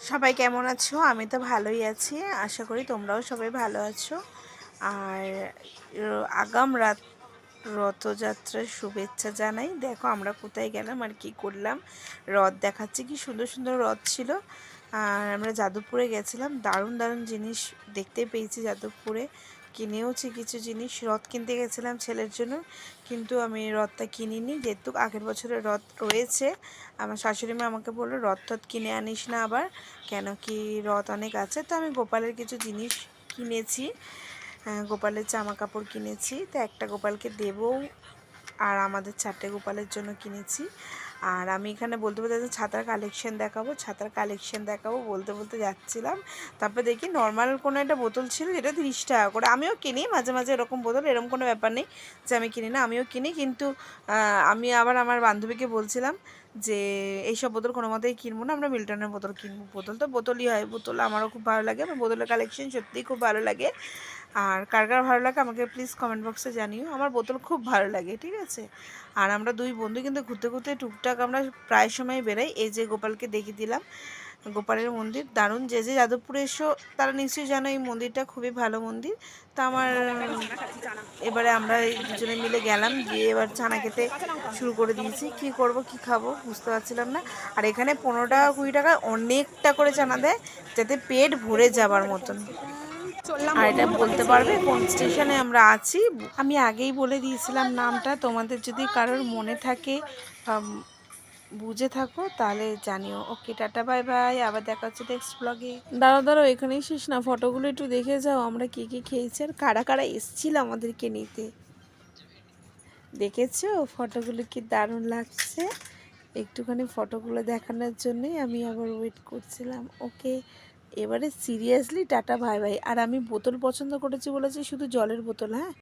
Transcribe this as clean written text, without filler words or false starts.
সবাই কেমন আছো? আমি তো ভালোই আছি, আশা করি তোমরাও সবাই ভালো আছো। আর আগাম রথযাত্রার শুভেচ্ছা জানাই। দেখো আমরা কোথায় গেলাম আর কি করলাম। রথ দেখাচ্ছি, কি সুন্দর সুন্দর রথ ছিল। আর আমরা যাদবপুরে গেছিলাম, দারুণ দারুণ জিনিস দেখতে পেয়েছি যাদবপুরে। কিনেওছি কিছু জিনিস, রথ কিনতে গেছিলাম ছেলের জন্য, কিন্তু আমি রথটা কিনিনি, যেহেতু আগের বছরের রথ রয়েছে। আমার শাশুড়ি মা আমাকে বললো রথ টথ কিনে আনিস না আবার, কেন কি রথ অনেক আছে। তো আমি গোপালের কিছু জিনিস কিনেছি, গোপালের জামা কাপড় কিনেছি, তো একটা গোপালকে দেবও, আর আমাদের 4টে গোপালের জন্য কিনেছি। আর আমি এখানে বলতে বলতে ছাতার কালেকশন দেখাবো বলতে বলতে যাচ্ছিলাম। তারপর দেখি নর্মাল কোনো একটা বোতল ছিল, যেটা 30 টাকা করে। আমিও কিনি মাঝে মাঝে এরকম বোতল, এরকম কোনো ব্যাপার নেই যে আমি কিনি না, আমিও কিনি। কিন্তু আমি আবার আমার বান্ধবীকে বলছিলাম যে এইসব বোতল কোনো মতেই কিনবো না, আমরা মিল্টনের বোতল কিনবো। বোতল তো বোতলই হয়, বোতল আমারও খুব ভালো লাগে, আমার বোতলের কালেকশন সত্যিই খুব ভালো লাগে। আর কার কার ভালো লাগে আমাকে প্লিজ কমেন্ট বক্সে জানিও, আমার বোতল খুব ভালো লাগে, ঠিক আছে। আর আমরা দুই বন্ধু কিন্তু ঘুরতে ঘুরতে টুকটাক আমরা প্রায় সময় বেরাই। এই যে গোপালকে দেখিয়ে দিলাম, গোপালের মন্দির দারুণ। যে যে যাদবপুরে এসো তারা নিশ্চয়ই জানো এই মন্দিরটা খুবই ভালো মন্দির। তো আমার এবারে আমরা দুজনে মিলে গেলাম, গিয়ে এবার ছানা খেতে শুরু করে দিয়েছি। কি করব কি খাবো বুঝতে পারছিলাম না। আর এখানে 15 টাকা 20 টাকা অনেকটা করে চানা দেয়, যাতে পেট ভরে যাবার মতন। আর এটা বলতে পারবে কোন স্টেশনে আমরা আছি? আমি আগেই বলে দিয়েছিলাম নামটা, তোমাদের যদি কারোর মনে থাকে বুঝে থাকো তাহলে জানিও। ওকে, টাটা বাই বাই, আবার দেখা হচ্ছে নেক্সট ব্লগে। দাঁড়াও এখানেই শেষ না, ফটোগুলো একটু দেখে যাও আমরা কি কি খেয়েছি আর কারা কারা এসেছিল আমাদেরকে নিতে। দেখেছো ফটোগুলো কি দারুণ লাগছে? একটুখানি ফটোগুলো দেখানোর জন্যই আমি আবার ওয়েট করছিলাম। ওকে, এবারে সিরিয়াসলি টাটা বাই বাই। আর আমি বোতল পছন্দ করেছি বলেছি, শুধু জলের বোতল, হ্যাঁ।